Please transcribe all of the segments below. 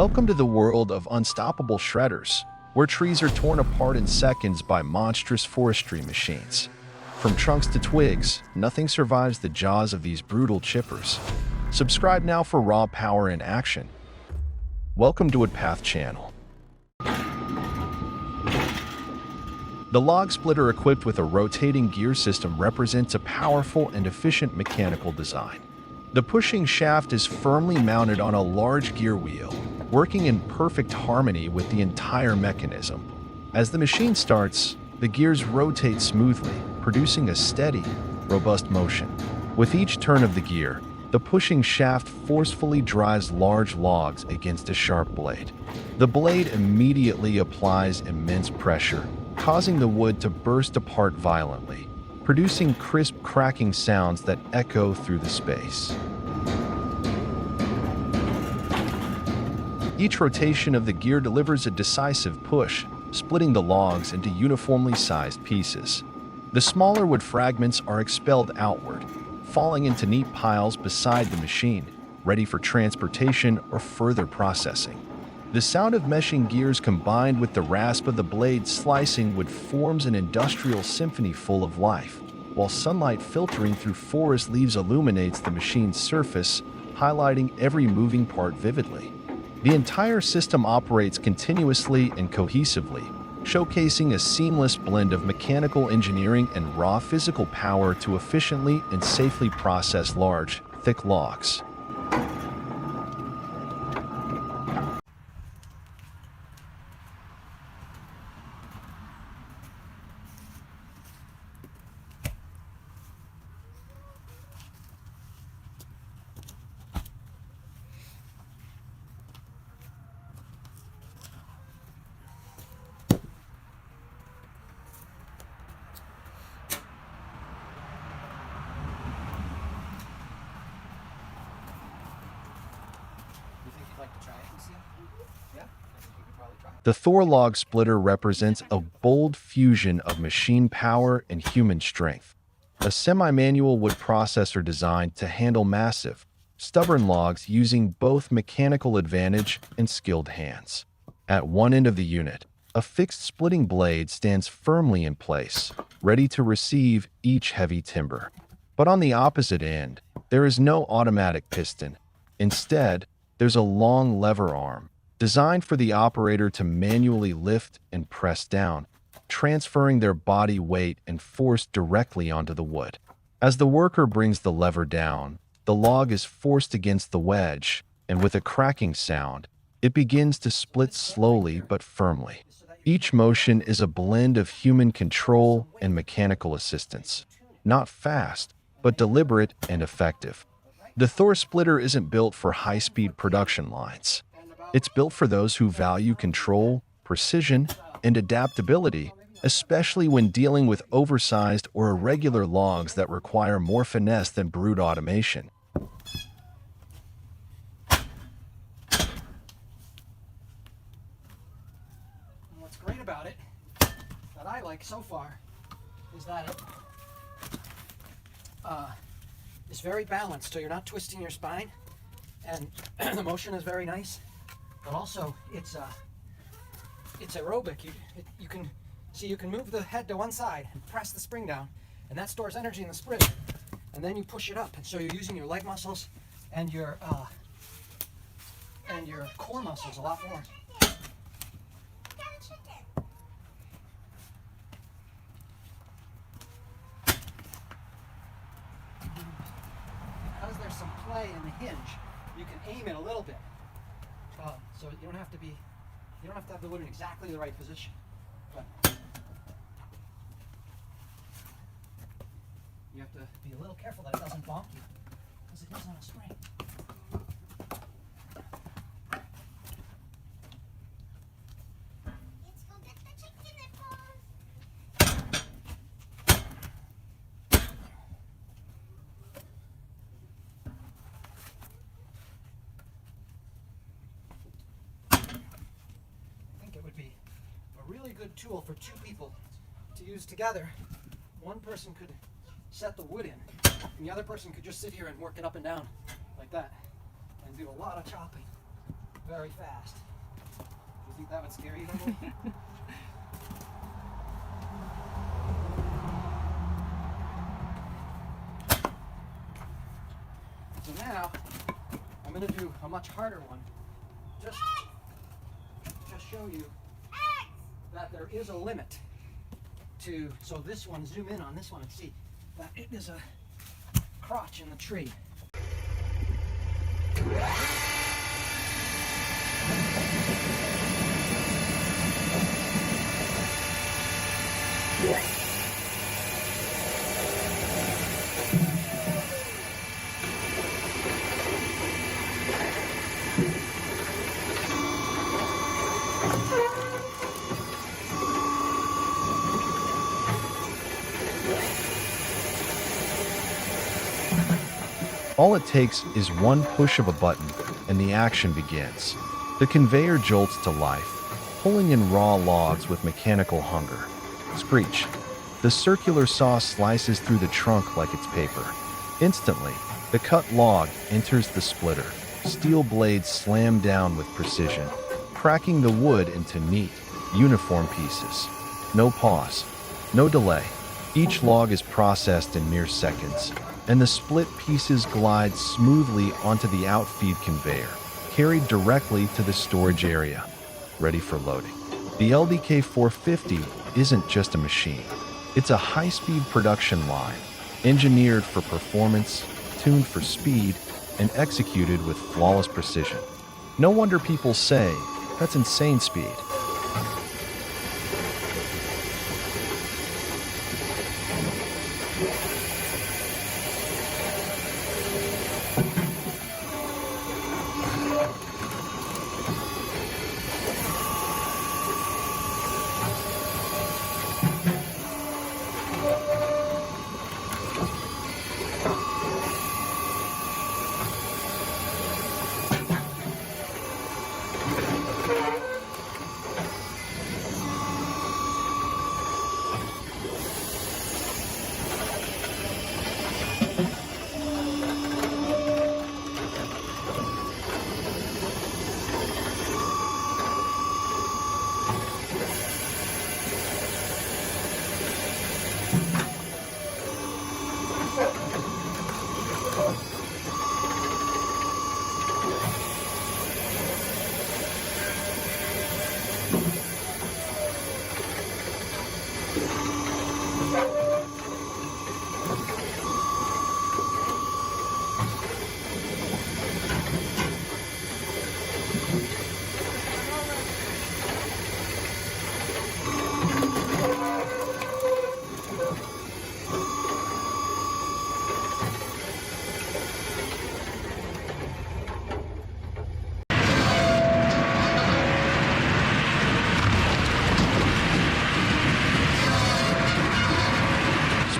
Welcome to the world of unstoppable shredders, where trees are torn apart in seconds by monstrous forestry machines. From trunks to twigs, nothing survives the jaws of these brutal chippers. Subscribe now for raw power in action. Welcome to Woodpath channel. The log splitter equipped with a rotating gear system represents a powerful and efficient mechanical design. The pushing shaft is firmly mounted on a large gear wheel, working in perfect harmony with the entire mechanism. As the machine starts, the gears rotate smoothly, producing a steady, robust motion. With each turn of the gear, the pushing shaft forcefully drives large logs against a sharp blade. The blade immediately applies immense pressure, causing the wood to burst apart violently, producing crisp cracking sounds that echo through the space. Each rotation of the gear delivers a decisive push, splitting the logs into uniformly sized pieces. The smaller wood fragments are expelled outward, falling into neat piles beside the machine, ready for transportation or further processing. The sound of meshing gears combined with the rasp of the blade slicing wood forms an industrial symphony full of life, while sunlight filtering through forest leaves illuminates the machine's surface, highlighting every moving part vividly. The entire system operates continuously and cohesively, showcasing a seamless blend of mechanical engineering and raw physical power to efficiently and safely process large, thick logs. The Thor log splitter represents a bold fusion of machine power and human strength. A semi-manual wood processor designed to handle massive, stubborn logs using both mechanical advantage and skilled hands. At one end of the unit, a fixed splitting blade stands firmly in place, ready to receive each heavy timber. But on the opposite end, there is no automatic piston. Instead, there's a long lever arm, designed for the operator to manually lift and press down, transferring their body weight and force directly onto the wood. As the worker brings the lever down, the log is forced against the wedge, and with a cracking sound, it begins to split slowly but firmly. Each motion is a blend of human control and mechanical assistance. Not fast, but deliberate and effective. The Thor splitter isn't built for high-speed production lines. It's built for those who value control, precision, and adaptability, especially when dealing with oversized or irregular logs that require more finesse than brute automation. What's great about it, that I like so far, is that it's very balanced, so you're not twisting your spine, and the motion is very nice. But also, it's aerobic. You can move the head to one side and press the spring down, and that stores energy in the spring. And then you push it up, and so you're using your leg muscles and your core muscles a lot more. Because there's some play in the hinge, you can aim it a little bit. So you don't have to have the wood in exactly the right position. But you have to be a little careful that it doesn't bonk you, because it is on a spring. Let's go get the chicken and balls. Really good tool for two people to use together. One person could set the wood in, and the other person could just sit here and work it up and down like that and do a lot of chopping. very fast. Do you think that would scare you a little? So now, I'm going to do a much harder one. Just show you that there is a limit to, so this one, zoom in on this one and see that it is a crotch in the tree. All it takes is one push of a button, and the action begins. The conveyor jolts to life, pulling in raw logs with mechanical hunger. Screech. The circular saw slices through the trunk like it's paper. Instantly, the cut log enters the splitter. Steel blades slam down with precision, cracking the wood into neat, uniform pieces. No pause, no delay. Each log is processed in mere seconds, and the split pieces glide smoothly onto the outfeed conveyor, carried directly to the storage area, ready for loading. The LDK 450 isn't just a machine. It's a high-speed production line, engineered for performance, tuned for speed, and executed with flawless precision. No wonder people say, that's insane speed.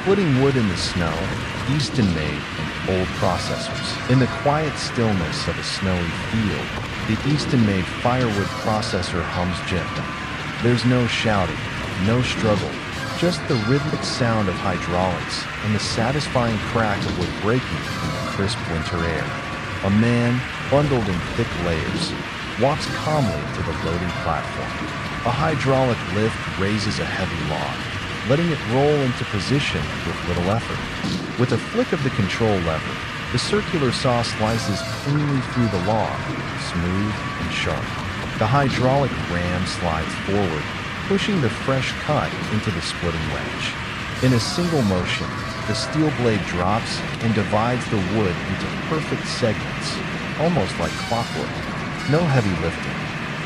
Splitting wood in the snow, Easton-made and old processors. In the quiet stillness of a snowy field, the Easton-made firewood processor hums gently. There's no shouting, no struggle, just the rhythmic sound of hydraulics and the satisfying crack of wood breaking in the crisp winter air. A man, bundled in thick layers, walks calmly to the loading platform. A hydraulic lift raises a heavy log, letting it roll into position with little effort. With a flick of the control lever, the circular saw slices cleanly through the log, smooth and sharp. The hydraulic ram slides forward, pushing the fresh cut into the splitting wedge. In a single motion, the steel blade drops and divides the wood into perfect segments, almost like clockwork. No heavy lifting,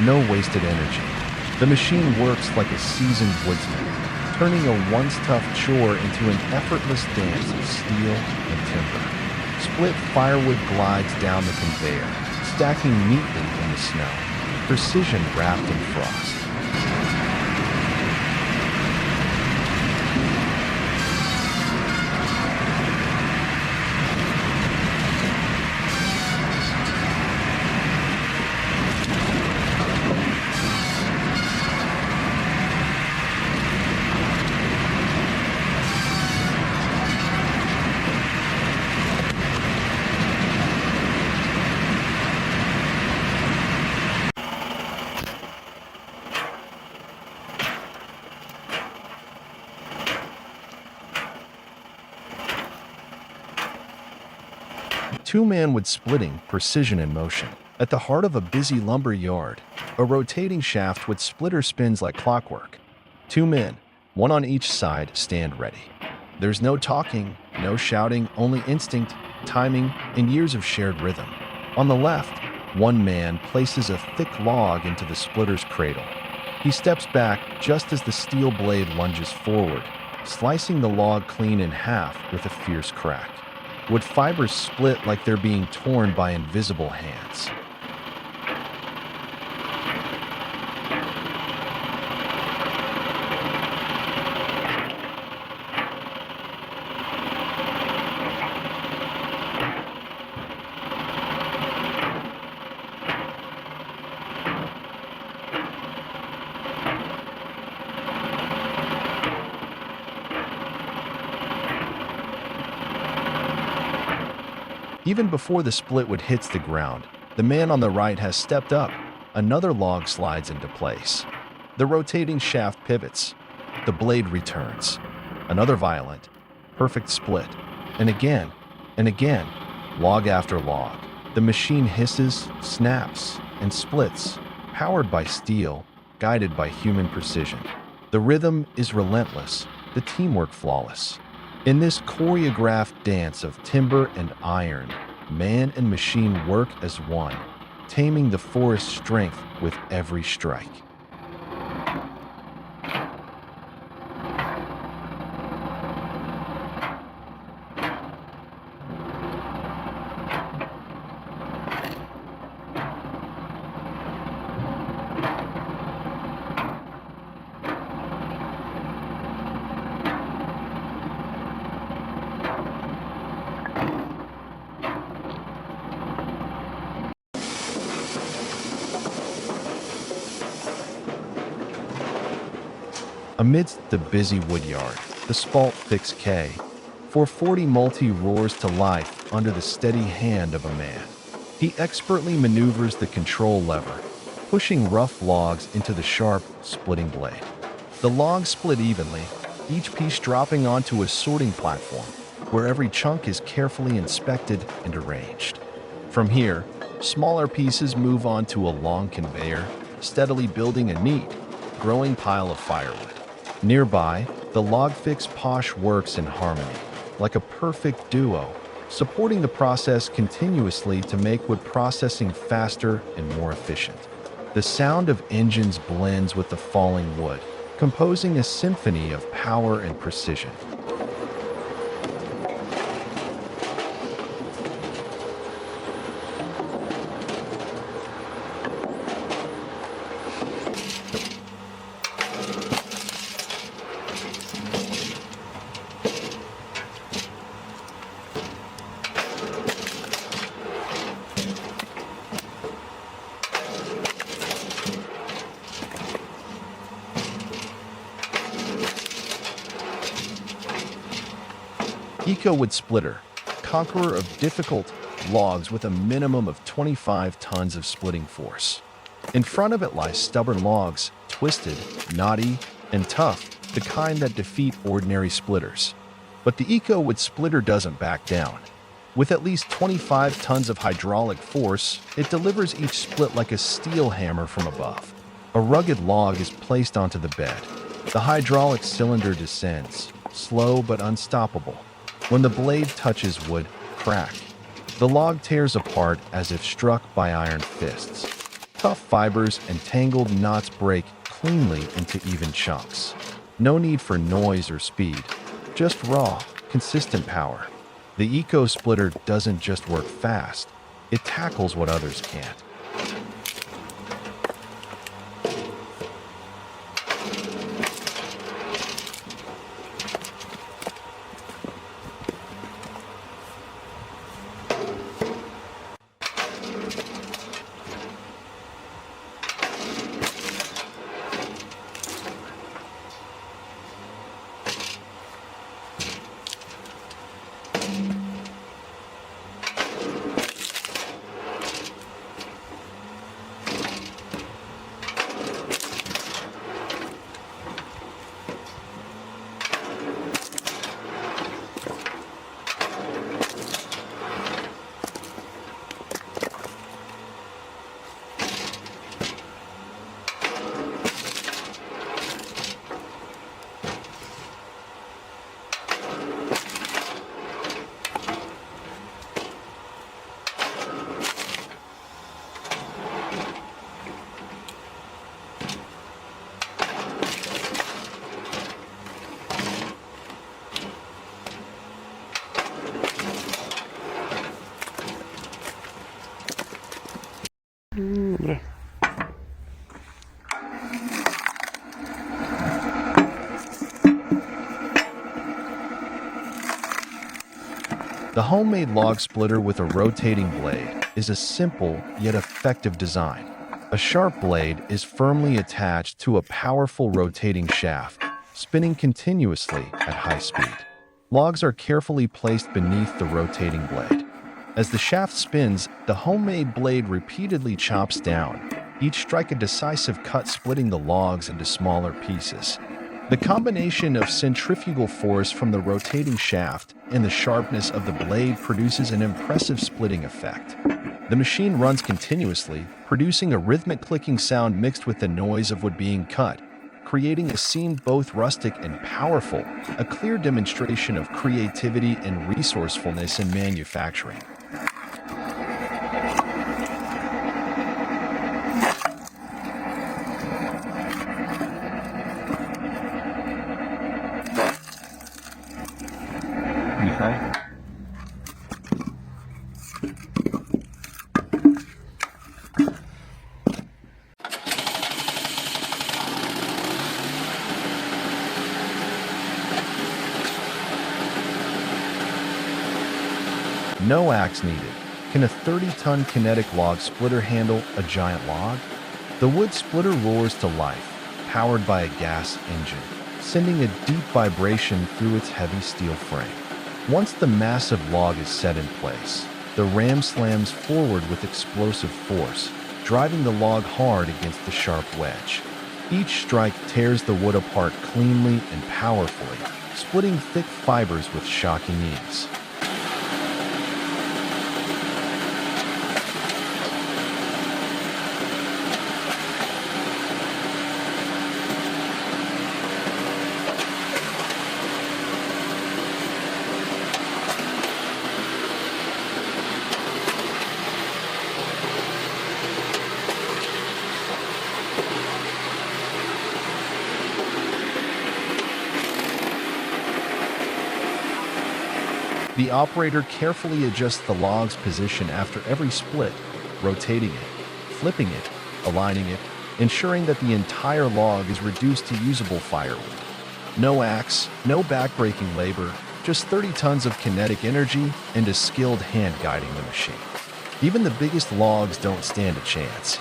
no wasted energy. The machine works like a seasoned woodsman, turning a once-tough chore into an effortless dance of steel and timber. Split firewood glides down the conveyor, stacking neatly in the snow, precision wrapped in frost. Two-man wood splitting, precision in motion. At the heart of a busy lumber yard, a rotating shaft with splitter spins like clockwork. Two men, one on each side, stand ready. There's no talking, no shouting, only instinct, timing, and years of shared rhythm. On the left, one man places a thick log into the splitter's cradle. He steps back just as the steel blade lunges forward, slicing the log clean in half with a fierce crack. Wood fibers split like they're being torn by invisible hands. Even before the split wood hits the ground, the man on the right has stepped up. Another log slides into place. The rotating shaft pivots. The blade returns. Another violent, perfect split. And again, log after log. The machine hisses, snaps, and splits, powered by steel, guided by human precision. The rhythm is relentless, the teamwork flawless. In this choreographed dance of timber and iron, man and machine work as one, taming the forest's strength with every strike. Amidst the busy woodyard, the spalt fix K, 440 multi roars to life under the steady hand of a man. He expertly maneuvers the control lever, pushing rough logs into the sharp, splitting blade. The logs split evenly, each piece dropping onto a sorting platform, where every chunk is carefully inspected and arranged. From here, smaller pieces move onto a long conveyor, steadily building a neat, growing pile of firewood. Nearby, the log fix posh works in harmony, like a perfect duo, supporting the process continuously to make wood processing faster and more efficient. The sound of engines blends with the falling wood, composing a symphony of power and precision. Eco-wood splitter, conqueror of difficult logs with a minimum of 25 tons of splitting force. In front of it lies stubborn logs, twisted, knotty, and tough, the kind that defeat ordinary splitters. But the Eco-wood splitter doesn't back down. With at least 25 tons of hydraulic force, it delivers each split like a steel hammer from above. A rugged log is placed onto the bed. The hydraulic cylinder descends, slow but unstoppable. When the blade touches wood, crack. The log tears apart as if struck by iron fists. Tough fibers and tangled knots break cleanly into even chunks. No need for noise or speed, just raw, consistent power. The Eco Splitter doesn't just work fast, it tackles what others can't. The homemade log splitter with a rotating blade is a simple yet effective design. A sharp blade is firmly attached to a powerful rotating shaft, spinning continuously at high speed. Logs are carefully placed beneath the rotating blade. As the shaft spins, the homemade blade repeatedly chops down, each strike a decisive cut, splitting the logs into smaller pieces. The combination of centrifugal force from the rotating shaft and the sharpness of the blade produces an impressive splitting effect. The machine runs continuously, producing a rhythmic clicking sound mixed with the noise of wood being cut, creating a scene both rustic and powerful, a clear demonstration of creativity and resourcefulness in manufacturing. Okay. No axe needed. Can a 30-ton kinetic log splitter handle a giant log? The wood splitter roars to life, powered by a gas engine, sending a deep vibration through its heavy steel frame. Once the massive log is set in place, the ram slams forward with explosive force, driving the log hard against the sharp wedge. Each strike tears the wood apart cleanly and powerfully, splitting thick fibers with shocking ease. The operator carefully adjusts the log's position after every split, rotating it, flipping it, aligning it, ensuring that the entire log is reduced to usable firewood. No axe, no backbreaking labor, just 30 tons of kinetic energy and a skilled hand guiding the machine. Even the biggest logs don't stand a chance.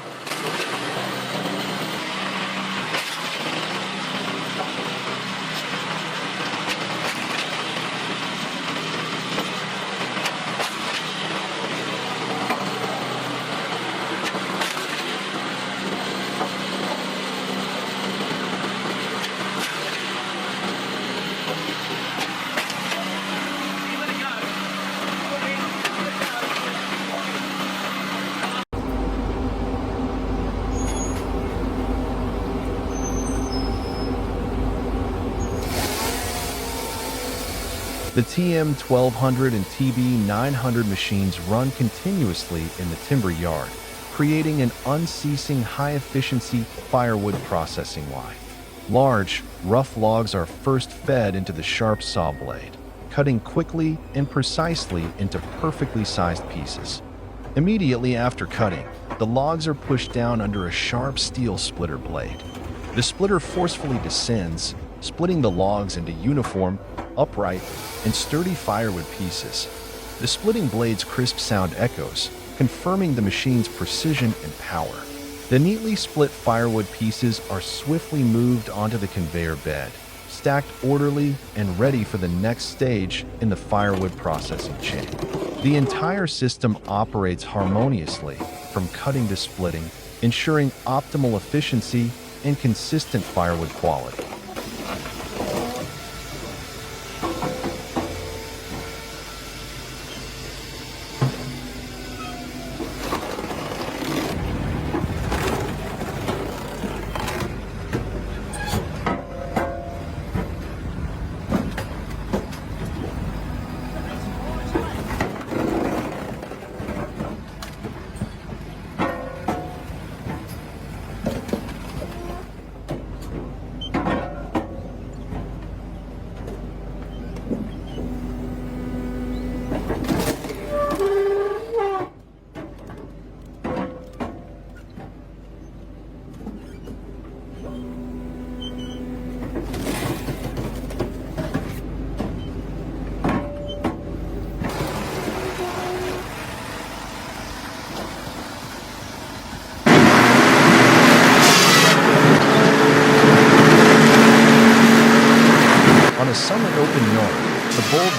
The TM1200 and TB900 machines run continuously in the timber yard, creating an unceasing high-efficiency firewood processing line. Large, rough logs are first fed into the sharp saw blade, cutting quickly and precisely into perfectly sized pieces. Immediately after cutting, the logs are pushed down under a sharp steel splitter blade. The splitter forcefully descends, splitting the logs into uniform, upright, and sturdy firewood pieces. The splitting blade's crisp sound echoes, confirming the machine's precision and power. The neatly split firewood pieces are swiftly moved onto the conveyor bed, stacked orderly and ready for the next stage in the firewood processing chain. The entire system operates harmoniously from cutting to splitting, ensuring optimal efficiency and consistent firewood quality.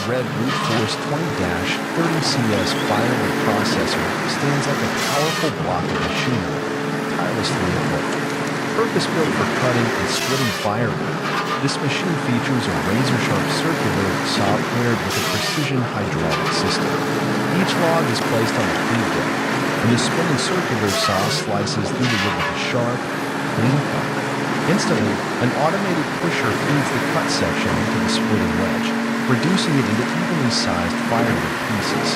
red brute force 20-30CS firewood processor stands like a powerful block of machinery, tirelessly at work. Purpose-built for cutting and splitting firewood, this machine features a razor-sharp circular saw paired with a precision hydraulic system. Each log is placed on the feed deck, and the spinning circular saw slices through the wood with a sharp, clean cut. Instantly, an automated pusher feeds the cut section into the splitting wedge, reducing it into evenly sized firewood pieces.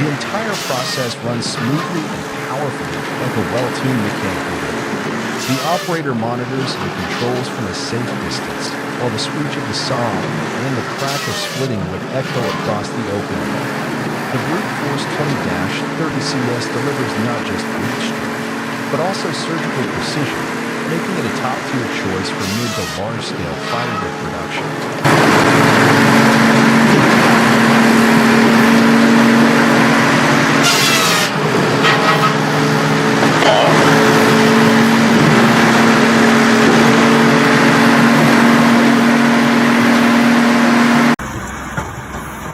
The entire process runs smoothly and powerfully like a well-tuned mechanical rig. The operator monitors and controls from a safe distance, while the screech of the saw and the crack of splitting would echo across the open air. The brute force 20-30CS delivers not just reach strength, but also surgical precision, making it a top-tier choice for mid to large-scale firewood production.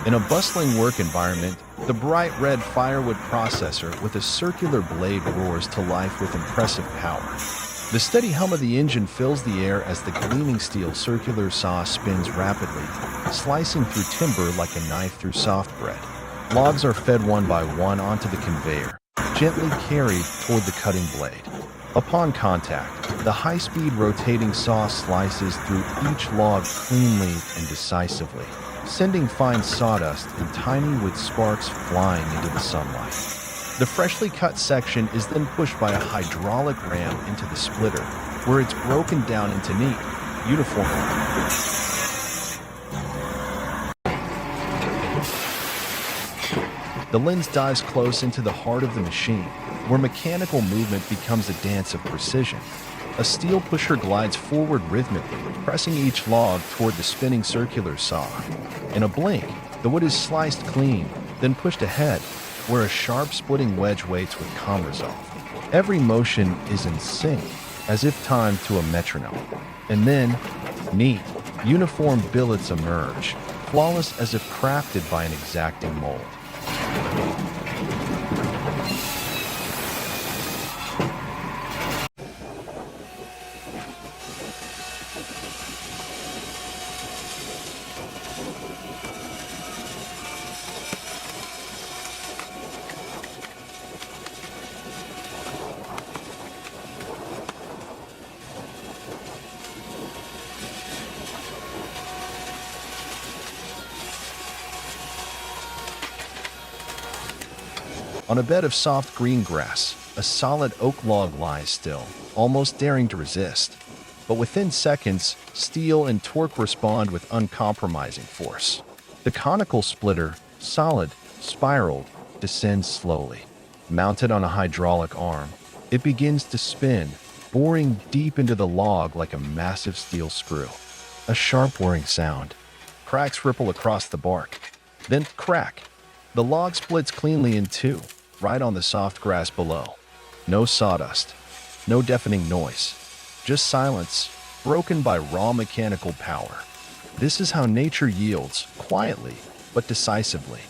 In a bustling work environment, the bright red firewood processor with a circular blade roars to life with impressive power. The steady hum of the engine fills the air as the gleaming steel circular saw spins rapidly, slicing through timber like a knife through soft bread. Logs are fed one by one onto the conveyor, gently carried toward the cutting blade. Upon contact, the high-speed rotating saw slices through each log cleanly and decisively, sending fine sawdust and tiny wood sparks flying into the sunlight. The freshly cut section is then pushed by a hydraulic ram into the splitter, where it's broken down into neat, uniform. The lens dives close into the heart of the machine, where mechanical movement becomes a dance of precision. A steel pusher glides forward rhythmically, pressing each log toward the spinning circular saw. In a blink, the wood is sliced clean, then pushed ahead, where a sharp splitting wedge waits with calm resolve. Every motion is in sync, as if timed to a metronome. And then, neat, uniform billets emerge, flawless as if crafted by an exacting mold. On a bed of soft green grass, a solid oak log lies still, almost daring to resist. But within seconds, steel and torque respond with uncompromising force. The conical splitter, solid, spiraled, descends slowly. Mounted on a hydraulic arm, it begins to spin, boring deep into the log like a massive steel screw. A sharp whirring sound. Cracks ripple across the bark. Then crack. The log splits cleanly in two, right on the soft grass below. No sawdust, no deafening noise, just silence, broken by raw mechanical power. This is how nature yields, quietly but decisively.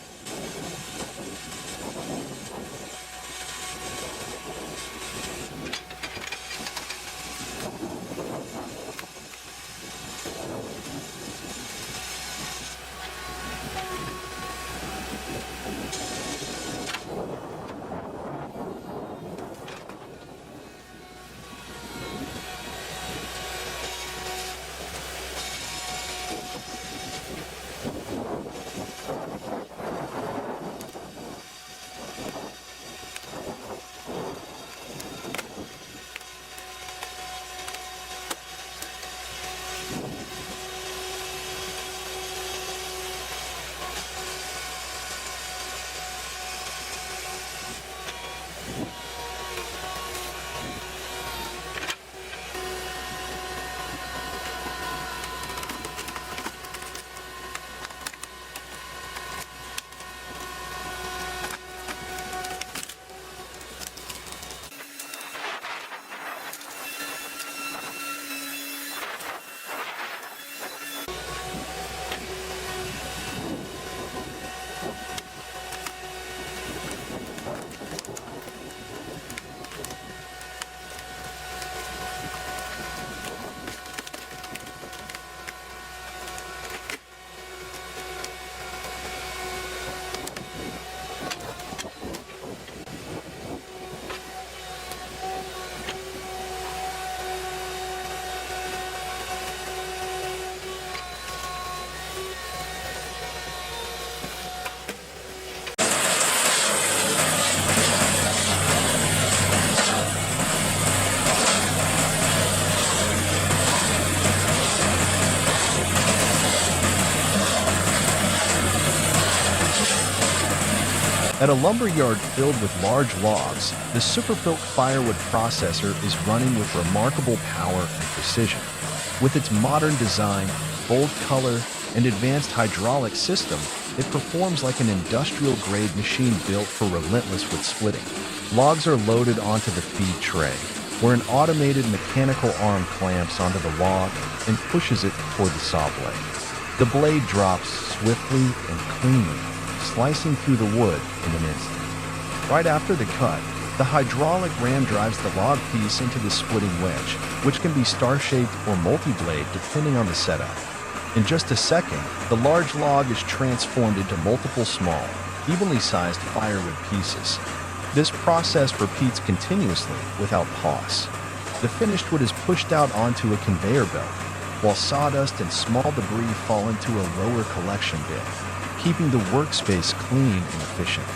At a lumber yard filled with large logs, the superbuilt firewood processor is running with remarkable power and precision. With its modern design, bold color, and advanced hydraulic system, it performs like an industrial-grade machine built for relentless wood splitting. Logs are loaded onto the feed tray, where an automated mechanical arm clamps onto the log and pushes it toward the saw blade. The blade drops swiftly and cleanly, slicing through the wood in an instant. Right after the cut, the hydraulic ram drives the log piece into the splitting wedge, which can be star-shaped or multi-blade depending on the setup. In just a second, the large log is transformed into multiple small, evenly sized firewood pieces. This process repeats continuously without pause. The finished wood is pushed out onto a conveyor belt, while sawdust and small debris fall into a lower collection bin, keeping the workspace clean and efficient.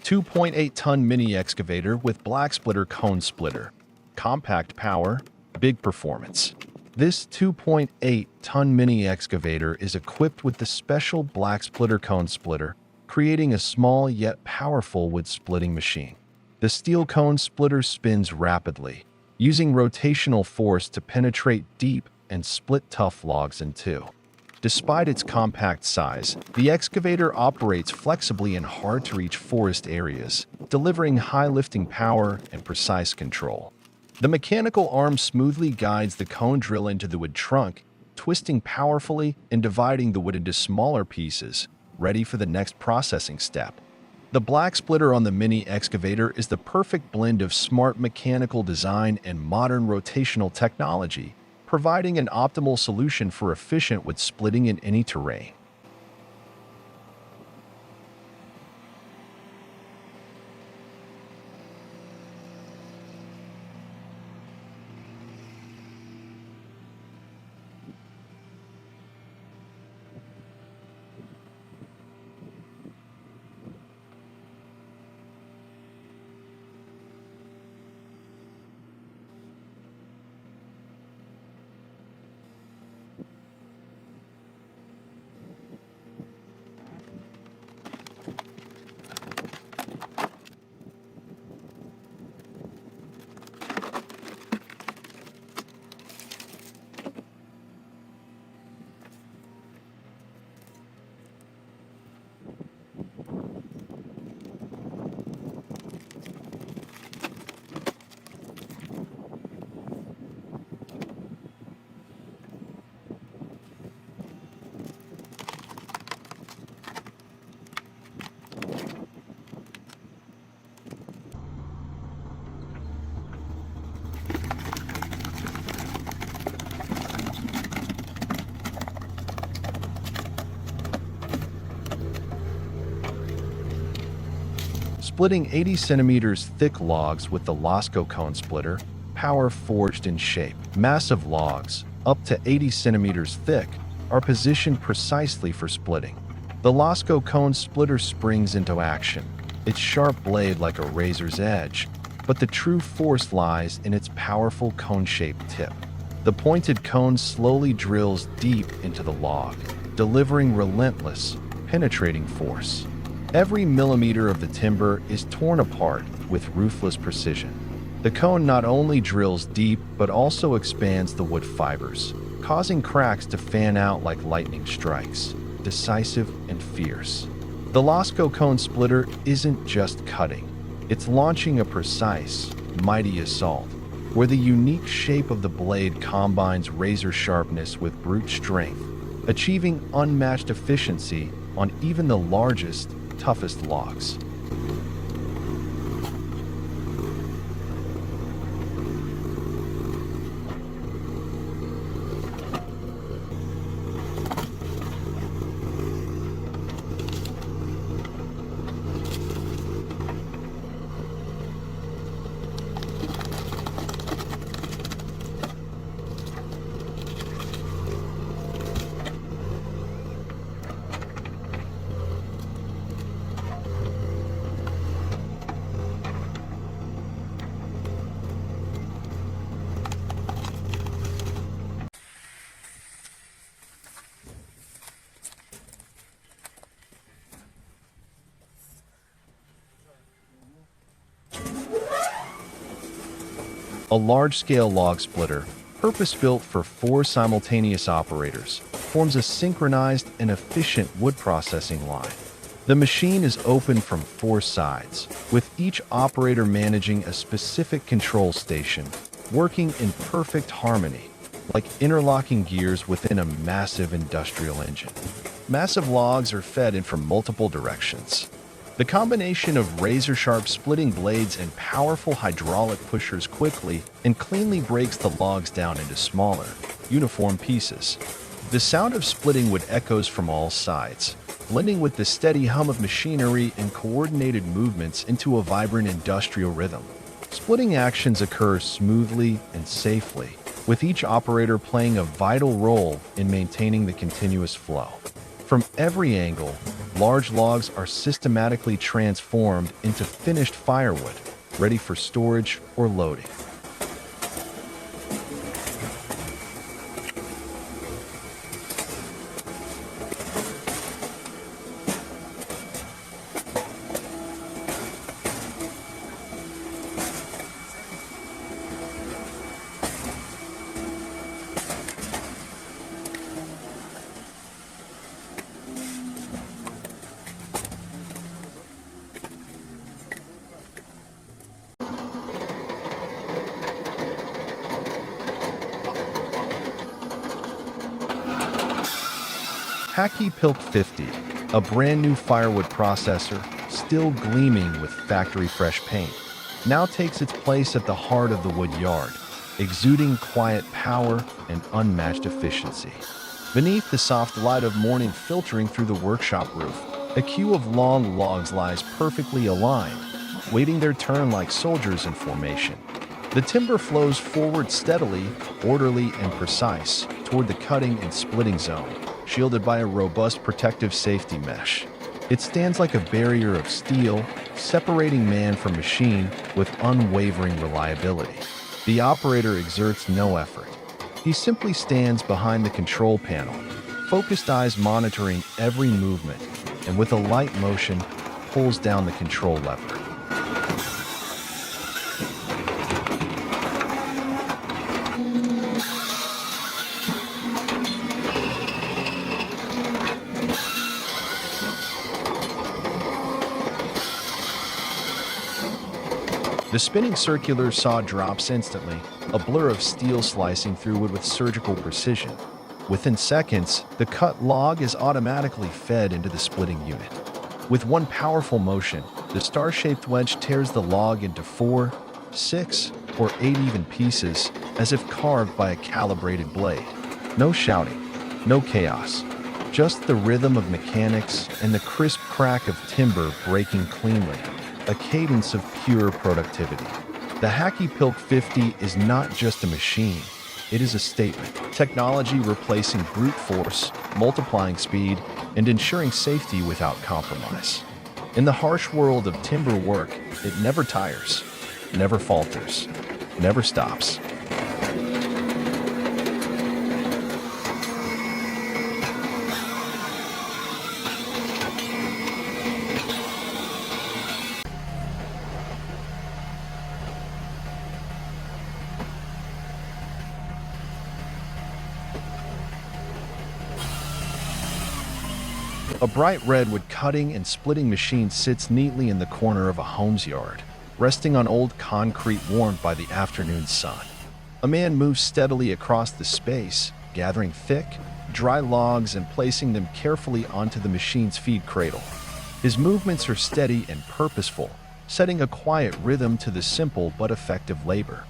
A 2.8-ton mini excavator with black splitter cone splitter. Compact power, big performance. This 2.8-ton mini excavator is equipped with the special black splitter cone splitter, creating a small yet powerful wood splitting machine. The steel cone splitter spins rapidly, using rotational force to penetrate deep and split tough logs in two. Despite its compact size, the excavator operates flexibly in hard-to-reach forest areas, delivering high lifting power and precise control. The mechanical arm smoothly guides the cone drill into the wood trunk, twisting powerfully and dividing the wood into smaller pieces, ready for the next processing step. The black splitter on the mini excavator is the perfect blend of smart mechanical design and modern rotational technology, providing an optimal solution for efficient wood splitting in any terrain. Splitting 80 centimeters thick logs with the Lasco cone splitter, power forged in shape. Massive logs, up to 80 centimeters thick, are positioned precisely for splitting. The Lasco cone splitter springs into action, its sharp blade like a razor's edge, but the true force lies in its powerful cone-shaped tip. The pointed cone slowly drills deep into the log, delivering relentless, penetrating force. Every millimeter of the timber is torn apart with ruthless precision. The cone not only drills deep but also expands the wood fibers, causing cracks to fan out like lightning strikes, decisive and fierce. The Lasco cone splitter isn't just cutting, it's launching a precise, mighty assault, where the unique shape of the blade combines razor sharpness with brute strength, achieving unmatched efficiency on even the largest, toughest logs. A large-scale log splitter, purpose-built for 4 simultaneous operators, forms a synchronized and efficient wood processing line. The machine is open from 4 sides, with each operator managing a specific control station, working in perfect harmony, like interlocking gears within a massive industrial engine. Massive logs are fed in from multiple directions. The combination of razor-sharp splitting blades and powerful hydraulic pushers quickly and cleanly breaks the logs down into smaller, uniform pieces. The sound of splitting wood echoes from all sides, blending with the steady hum of machinery and coordinated movements into a vibrant industrial rhythm. Splitting actions occur smoothly and safely, with each operator playing a vital role in maintaining the continuous flow. From every angle, large logs are systematically transformed into finished firewood, ready for storage or loading. Hacky Pilk 50, a brand new firewood processor, still gleaming with factory-fresh paint, now takes its place at the heart of the wood yard, exuding quiet power and unmatched efficiency. Beneath the soft light of morning filtering through the workshop roof, a queue of long logs lies perfectly aligned, waiting their turn like soldiers in formation. The timber flows forward steadily, orderly, and precise toward the cutting and splitting zone, shielded by a robust protective safety mesh. It stands like a barrier of steel, separating man from machine with unwavering reliability. The operator exerts no effort. He simply stands behind the control panel, focused eyes monitoring every movement, and with a light motion, pulls down the control lever. The spinning circular saw drops instantly, a blur of steel slicing through wood with surgical precision. Within seconds, the cut log is automatically fed into the splitting unit. With one powerful motion, the star-shaped wedge tears the log into 4, 6, or 8 even pieces, as if carved by a calibrated blade. No shouting, no chaos, just the rhythm of mechanics and the crisp crack of timber breaking cleanly. A cadence of pure productivity. The Hacky Pilk 50 is not just a machine, it is a statement. Technology replacing brute force, multiplying speed, and ensuring safety without compromise. In the harsh world of timber work, it never tires, never falters, never stops. A bright red wood cutting and splitting machine sits neatly in the corner of a home's yard, resting on old concrete warmed by the afternoon sun. A man moves steadily across the space, gathering thick, dry logs and placing them carefully onto the machine's feed cradle. His movements are steady and purposeful, setting a quiet rhythm to the simple but effective labor.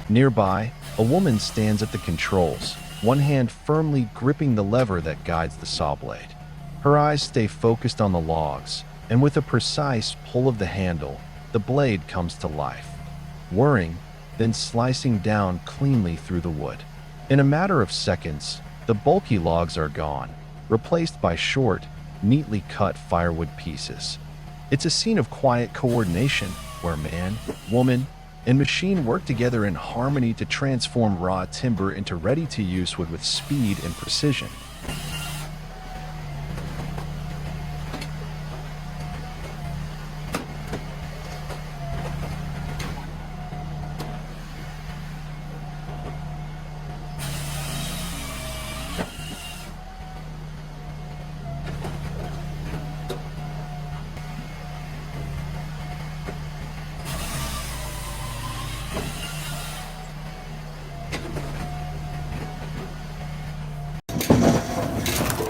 Nearby, a woman stands at the controls, one hand firmly gripping the lever that guides the saw blade. Her eyes stay focused on the logs, and with a precise pull of the handle, the blade comes to life, whirring, then slicing down cleanly through the wood. In a matter of seconds, the bulky logs are gone, replaced by short, neatly cut firewood pieces. It's a scene of quiet coordination where man, woman, and machine work together in harmony to transform raw timber into ready-to-use wood with speed and precision.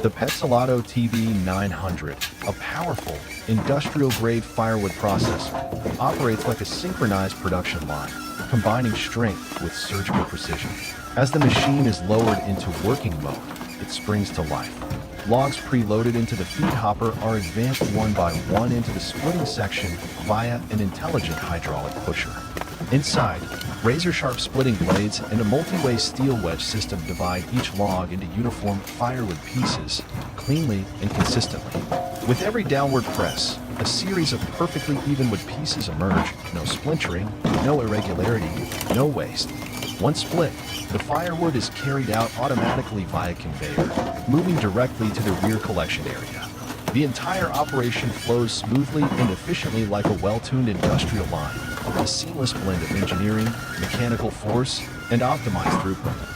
The Petzolato TV900, a powerful, industrial-grade firewood processor, operates like a synchronized production line, combining strength with surgical precision. As the machine is lowered into working mode, it springs to life. Logs preloaded into the feed hopper are advanced one by one into the splitting section via an intelligent hydraulic pusher. Inside, razor-sharp splitting blades and a multi-way steel wedge system divide each log into uniform firewood pieces, cleanly and consistently. With every downward press, a series of perfectly even wood pieces emerge, no splintering, no irregularity, no waste. Once split, the firewood is carried out automatically via conveyor, moving directly to the rear collection area. The entire operation flows smoothly and efficiently like a well-tuned industrial line, a seamless blend of engineering, mechanical force, and optimized throughput.